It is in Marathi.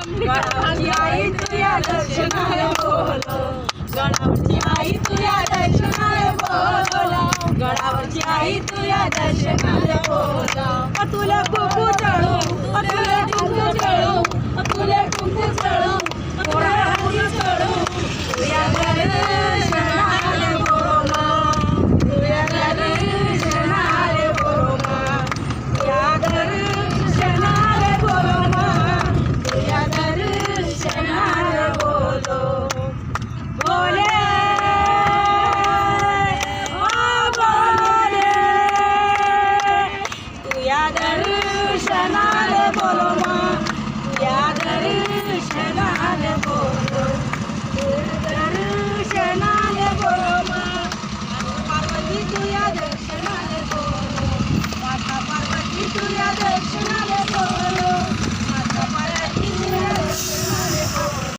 गडावरची आई तुझ्या दर्शनाला बोलो, गडावरची आई तुझ्या दर्शनाला बोलो, गडावरची आई तुझ्या दर्शनाला बोलो. तुला कुकू चढू, तुला कुकू चढू,